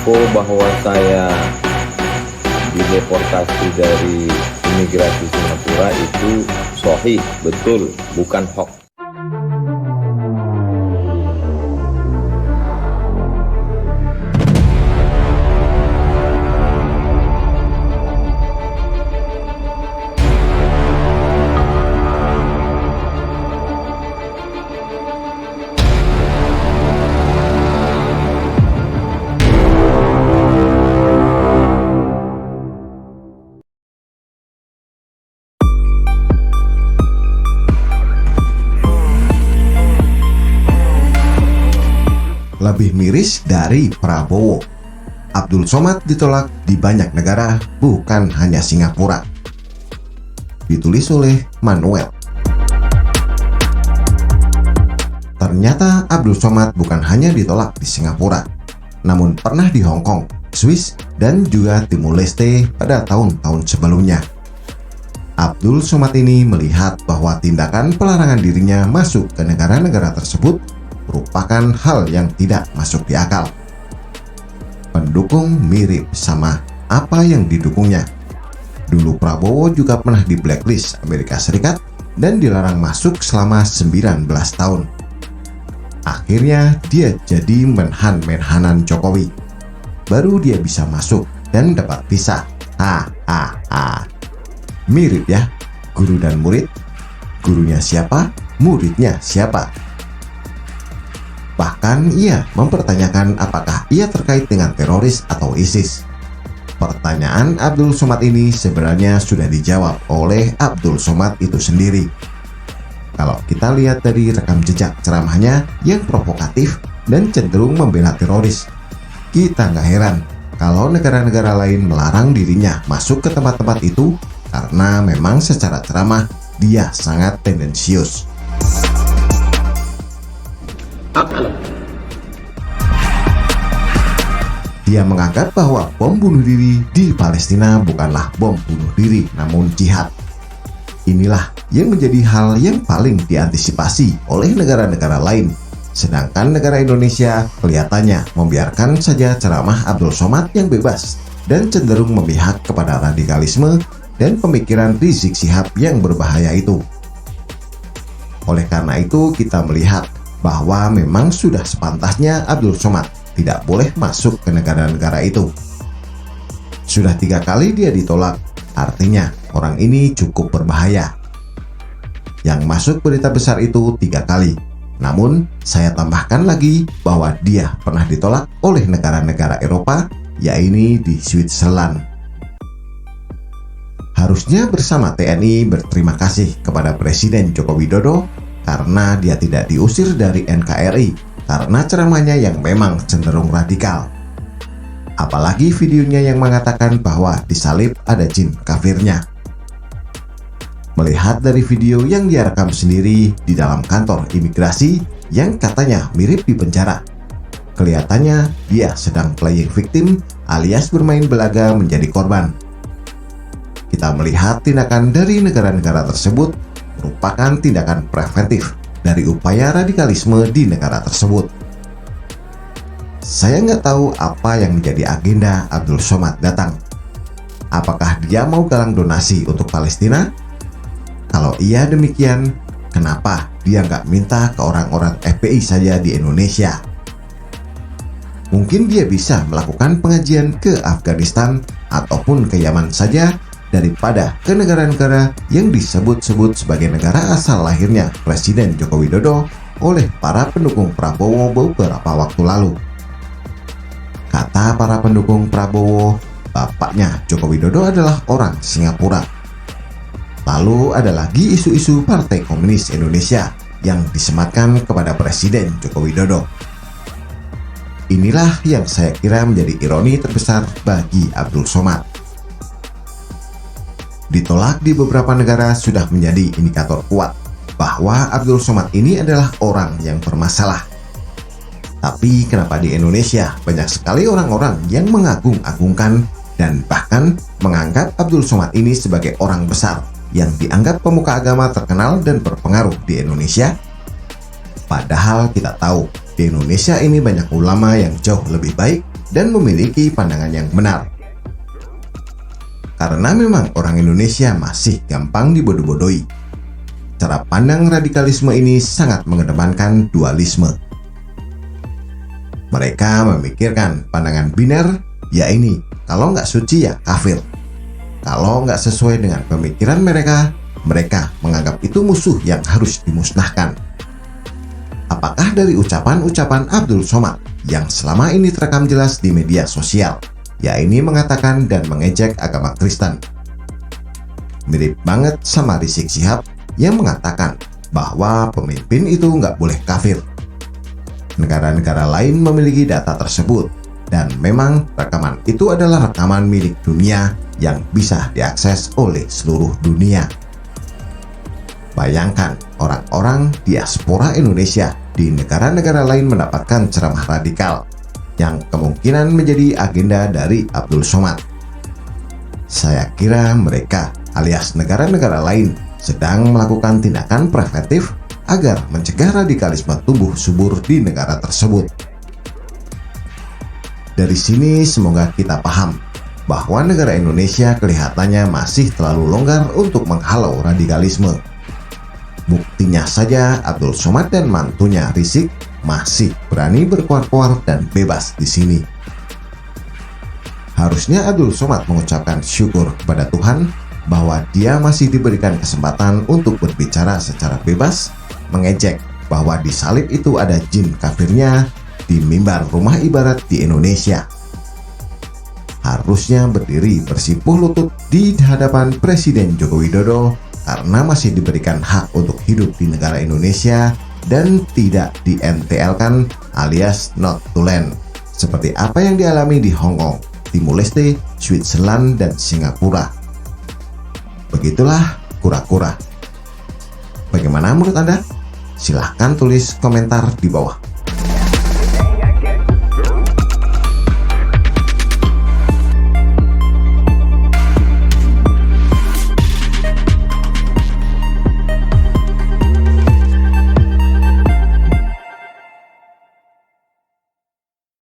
info bahwa saya dideportasi dari imigrasi Singapura itu sahih, betul, bukan hoax. Lebih miris dari Prabowo. Abdul Somad ditolak di banyak negara, bukan hanya Singapura. Ditulis oleh Manuel. Ternyata Abdul Somad bukan hanya ditolak di Singapura, namun pernah di Hong Kong, Swiss, dan juga Timur Leste pada tahun-tahun sebelumnya. Abdul Somad ini melihat bahwa tindakan pelarangan dirinya masuk ke negara-negara tersebut merupakan hal yang tidak masuk di akal. Pendukung mirip sama apa yang didukungnya. Dulu Prabowo juga pernah di blacklist Amerika Serikat dan dilarang masuk selama 19 tahun. Akhirnya dia jadi menhan-menhanan Jokowi. Baru dia bisa masuk dan dapat visa. Mirip ya, guru dan murid. Gurunya siapa, muridnya siapa. Bahkan ia mempertanyakan apakah ia terkait dengan teroris atau ISIS. Pertanyaan Abdul Somad ini sebenarnya sudah dijawab oleh Abdul Somad itu sendiri. Kalau kita lihat dari rekam jejak ceramahnya yang provokatif dan cenderung membela teroris, kita nggak heran kalau negara-negara lain melarang dirinya masuk ke tempat-tempat itu karena memang secara ceramah dia sangat tendensius. Dia menganggap bahwa bom bunuh diri di Palestina bukanlah bom bunuh diri, namun jihad. Inilah yang menjadi hal yang paling diantisipasi oleh negara-negara lain. Sedangkan negara Indonesia kelihatannya membiarkan saja ceramah Abdul Somad yang bebas dan cenderung memihak kepada radikalisme dan pemikiran Rizik Syihab yang berbahaya itu. Oleh karena itu kita melihat bahwa memang sudah sepantasnya Abdul Somad tidak boleh masuk ke negara-negara itu. Sudah 3 kali dia ditolak, artinya orang ini cukup berbahaya. Yang masuk berita besar itu 3 kali. Namun, saya tambahkan lagi bahwa dia pernah ditolak oleh negara-negara Eropa, yaitu di Switzerland. Harusnya bersama TNI berterima kasih kepada Presiden Joko Widodo karena dia tidak diusir dari NKRI karena ceramahnya yang memang cenderung radikal. Apalagi videonya yang mengatakan bahwa di salib ada jin kafirnya. Melihat dari video yang dia rekam sendiri di dalam kantor imigrasi yang katanya mirip di penjara, kelihatannya dia sedang playing victim alias bermain belaga menjadi korban. Kita melihat tindakan dari negara-negara tersebut merupakan tindakan preventif dari upaya radikalisme di negara tersebut. Saya nggak tahu apa yang menjadi agenda Abdul Somad datang. Apakah dia mau galang donasi untuk Palestina? Kalau iya demikian, kenapa dia nggak minta ke orang-orang FPI saja di Indonesia? Mungkin dia bisa melakukan pengajian ke Afghanistan ataupun ke Yaman saja daripada ke negara-negara yang disebut-sebut sebagai negara asal lahirnya Presiden Joko Widodo oleh para pendukung Prabowo beberapa waktu lalu. Kata para pendukung Prabowo, bapaknya Joko Widodo adalah orang Singapura. Lalu ada lagi isu-isu Partai Komunis Indonesia yang disematkan kepada Presiden Joko Widodo. Inilah yang saya kira menjadi ironi terbesar bagi Abdul Somad. Ditolak di beberapa negara sudah menjadi indikator kuat bahwa Abdul Somad ini adalah orang yang bermasalah. Tapi kenapa di Indonesia banyak sekali orang-orang yang mengagung-agungkan dan bahkan menganggap Abdul Somad ini sebagai orang besar yang dianggap pemuka agama terkenal dan berpengaruh di Indonesia? Padahal kita tahu di Indonesia ini banyak ulama yang jauh lebih baik dan memiliki pandangan yang benar. Karena memang orang Indonesia masih gampang dibodoh-bodohi. Cara pandang radikalisme ini sangat mengedepankan dualisme. Mereka memikirkan pandangan biner, ya ini, kalau nggak suci ya kafir. Kalau nggak sesuai dengan pemikiran mereka, mereka menganggap itu musuh yang harus dimusnahkan. Apakah dari ucapan-ucapan Abdul Somad yang selama ini terekam jelas di media sosial, ya ini mengatakan dan mengejek agama Kristen? Mirip banget sama Rizik Syihab yang mengatakan bahwa pemimpin itu nggak boleh kafir. Negara-negara lain memiliki data tersebut, dan memang rekaman itu adalah rekaman milik dunia yang bisa diakses oleh seluruh dunia. Bayangkan orang-orang diaspora Indonesia di negara-negara lain mendapatkan ceramah radikal yang kemungkinan menjadi agenda dari Abdul Somad. Saya kira mereka alias negara-negara lain sedang melakukan tindakan preventif agar mencegah radikalisme tumbuh subur di negara tersebut. Dari sini semoga kita paham bahwa negara Indonesia kelihatannya masih terlalu longgar untuk menghalau radikalisme. Buktinya saja Abdul Somad dan mantunya Rizik masih berani berkuar-kuar dan bebas di sini. Harusnya Abdul Somad mengucapkan syukur kepada Tuhan bahwa dia masih diberikan kesempatan untuk berbicara secara bebas, mengejek bahwa di salib itu ada jin kafirnya di mimbar rumah ibadat di Indonesia. Harusnya berdiri bersimpuh lutut di hadapan Presiden Joko Widodo karena masih diberikan hak untuk hidup di negara Indonesia dan tidak di-NTL-kan alias not to land, seperti apa yang dialami di Hong Kong, Timur Leste, Switzerland, dan Singapura. Begitulah kura-kura. Bagaimana menurut Anda? Silahkan tulis komentar di bawah.